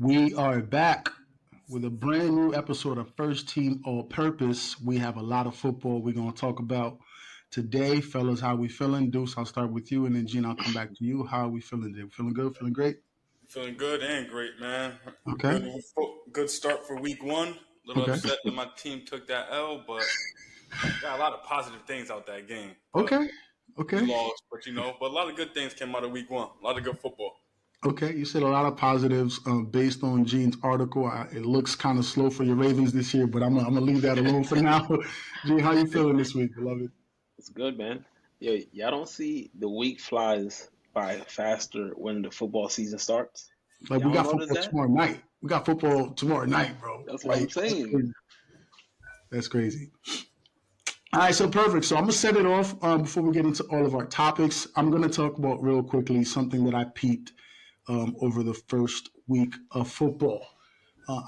We are back with a brand new episode of First Team All Purpose. We have a lot of football we're going to talk about today. Fellas, how we feeling? Deuce, I'll start with you, and then Gene, I'll come back to you. How are we feeling today? Feeling good? Feeling great? Feeling good and great, man. Okay. Good start for week one. A little Okay. upset that my team took that L, but got a lot of positive things out that game. But Okay. we Okay. lost, but a lot of good things came out of week one. A lot of good football. Okay. You said a lot of positives based on Gene's article. It looks kind of slow for your Ravens this year, but I'm gonna leave that alone for now. Gene, how you feeling this week, beloved? It's good, man. Yeah, y'all don't see the week flies by faster when the football season starts. Like we Y'all got notice football that? tomorrow night. We got football tomorrow night, bro. That's what I'm Like that's saying. crazy. That's crazy. All right, so perfect. So I'm gonna set it off before we get into all of our topics. I'm gonna talk about real quickly something that I peeped over the first week of football.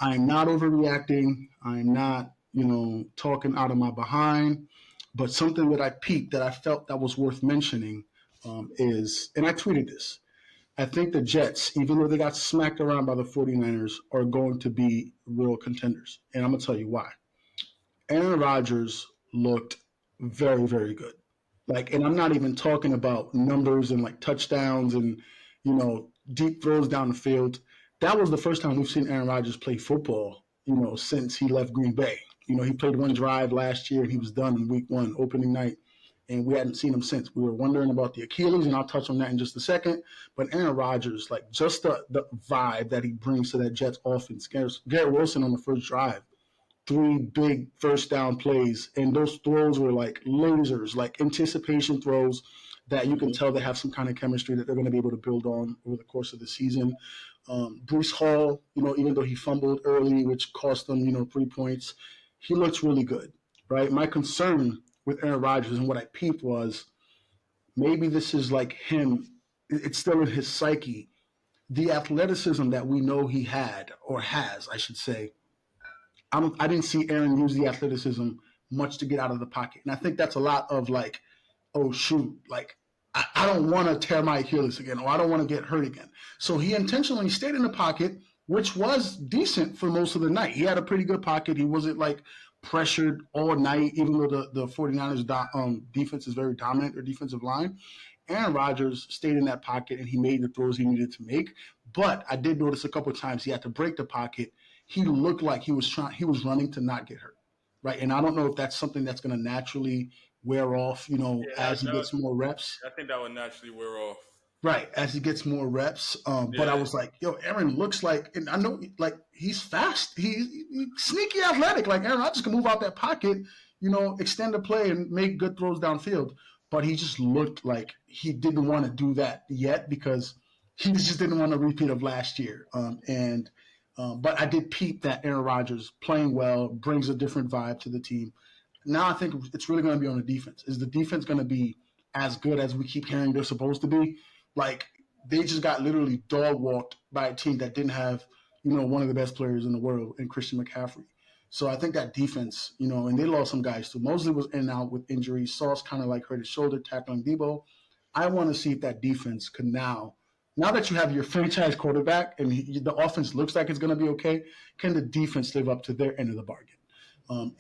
I am not overreacting. I am not, talking out of my behind. But something that I peeped that I felt that was worth mentioning is, and I tweeted this. I think the Jets, even though they got smacked around by the 49ers, are going to be real contenders. And I'm gonna tell you why. Aaron Rodgers looked very, very good. Like, and I'm not even talking about numbers and like touchdowns and, deep throws down the field. That was the first time we've seen Aaron Rodgers play football, since he left Green Bay. He played one drive last year and he was done in week one, opening night. And we hadn't seen him since. We were wondering about the Achilles, and I'll touch on that in just a second. But Aaron Rodgers, like just the vibe that he brings to that Jets offense. Garrett Wilson on the first drive, three big first down plays, and those throws were like lasers, like anticipation throws that you can Hmm. tell they have some kind of chemistry that they're going to be able to build on over the course of the season. Bruce Hall, even though he fumbled early, which cost them, 3 points, he looks really good, right? My concern with Aaron Rodgers and what I peeped was maybe this is like him. It's still in his psyche. The athleticism that we know he had or has, I should say, I didn't see Aaron use the athleticism much to get out of the pocket, and I think that's a lot of like, oh shoot, like I don't want to tear my Achilles again, or I don't want to get hurt again. So he intentionally stayed in the pocket, which was decent for most of the night. He had a pretty good pocket. He wasn't like pressured all night, even though the 49ers defense is very dominant, their defensive line. Aaron Rodgers stayed in that pocket and he made the throws he needed to make. But I did notice a couple of times he had to break the pocket. He looked like he was running to not get hurt. Right. And I don't know if that's something that's gonna naturally wear off, Yeah, as he gets more reps. I think that would naturally wear off. Right, as he gets more reps. But I Yeah, was like, yo, Aaron looks like, and I know, like, he's fast. He's sneaky athletic. Like, Aaron Rodgers can move out that pocket, extend the play and make good throws downfield. But he just looked like he didn't want to do that yet because he just didn't want a repeat of last year. But I did peep that Aaron Rodgers playing well brings a different vibe to the team. Now I think it's really going to be on the defense. Is the defense going to be as good as we keep hearing they're supposed to be? Like they just got literally dog walked by a team that didn't have, one of the best players in the world in Christian McCaffrey. So I think that defense, and they lost some guys too. Mosley was in and out with injuries. Sauce kind of like hurt his shoulder tackling Debo. I want to see if that defense can now that you have your franchise quarterback and the offense looks like it's going to be okay, can the defense live up to their end of the bargain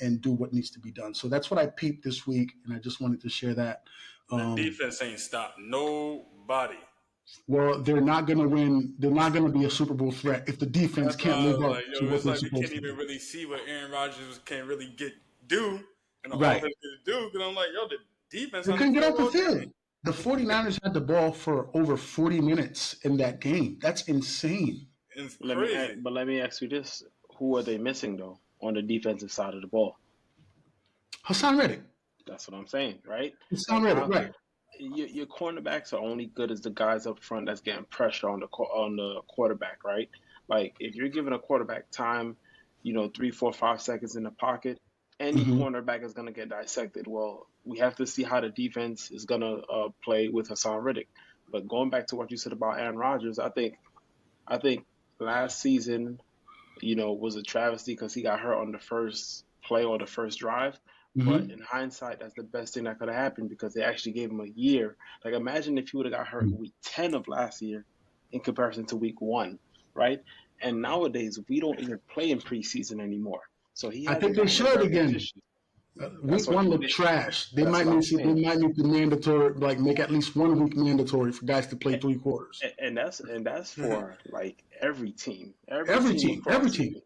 and do what needs to be done? So that's what I peeped this week, and I just wanted to share that. the Um, defense ain't stopped nobody. well, they're not going to win. They're not going to be a Super Bowl threat if the defense That's why can't I live was up like, to yo, what it's they're like we supposed can't to even do. really see what Aaron Rodgers can really do and the Right. offense can do. Because I'm like, yo, the defense They on the couldn't get field off the all field. day. The 49ers had the ball for over 40 minutes in that game. That's insane. It's Let me, crazy. but let me ask you this: Who are they missing though on the defensive side of the ball? Hassan Reddick. That's what I'm saying, right? Hassan Like Reddick, how right. your cornerbacks are only good as the guys up front that's getting pressure on the quarterback, right? Like if you're giving a quarterback time, 3, 4, 5 seconds in the pocket, any Hmm. cornerback is gonna get dissected. Well, we have to see how the defense is gonna play with Hassan Riddick. But going back to what you said about Aaron Rodgers, I think last season, was a travesty because he got hurt on the first play or the first drive. But Hmm. in hindsight, that's the best thing that could have happened because they actually gave him a year. Like, imagine if he would have got hurt week 10 of last year in comparison to week one, right? And nowadays, we don't even play in preseason anymore. So he I think hasn't they gotten the should again. repetition. Week one looked trash. They That's might what I'm need to. They saying. might need to mandatory, like make at least 1 week mandatory for guys to play 3 quarters. And that's for like every Every team team, across every the team. league.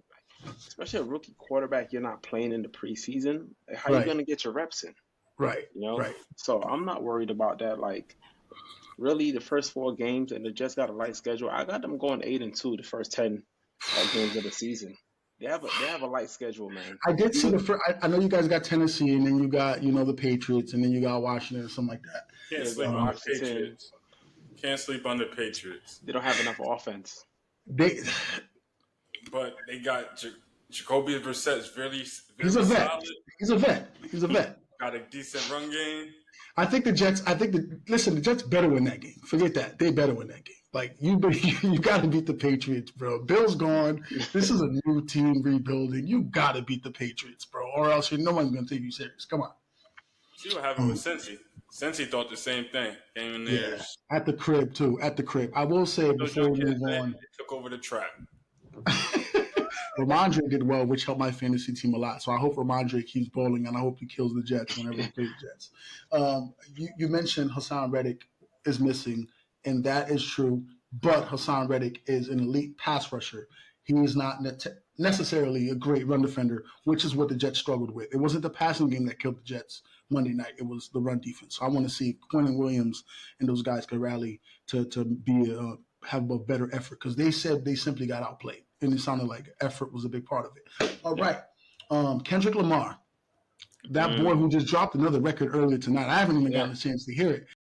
Especially a rookie quarterback, you're not playing in the preseason. Like, how you Right, gonna get your reps in? right, You know. right. So I'm not worried about that. Like really, the first 4 games, and they just got a light schedule. I got them going 8-2 the first 10 games of the season. They have a light schedule, man. I did You see look the first. I know you guys got Tennessee, and then you got the Patriots, and then you got Washington, or something like that. Can't you got sleep on the Washington. Patriots. Can't sleep on the Patriots. They don't have enough offense. They, But they got Jacoby Brissett's very, he's a very vet. solid. He's a vet. He's a vet. Got a decent run game. I think the Jets. Listen, the Jets better win that game. Forget that. They better win that game. Like you got to beat the Patriots, bro. Bill's gone. This is a new team rebuilding. You got to beat the Patriots, bro, or else no one's gonna take you serious. Come on. See what happened with Cincy. Cincy thought the same thing. Came in there. Yeah, at the crib too. At the crib. I will say before we move on, They took over the trap. Ramondre did well, which helped my fantasy team a lot. So I hope Ramondre keeps bowling, and I hope he kills the Jets whenever they play the Jets. You mentioned Hassan Reddick is missing, and that is true. But Hassan Reddick is an elite pass rusher. He is not necessarily a great run defender, which is what the Jets struggled with. It wasn't the passing game that killed the Jets Monday night. It was the run defense. So I want to see if Quentin Williams and those guys can rally to be have a better effort, because they said they simply got outplayed, and it sounded like effort was a big part of it. All right, Kendrick Lamar, that boy who just dropped another record earlier tonight. I haven't even gotten a chance to hear it.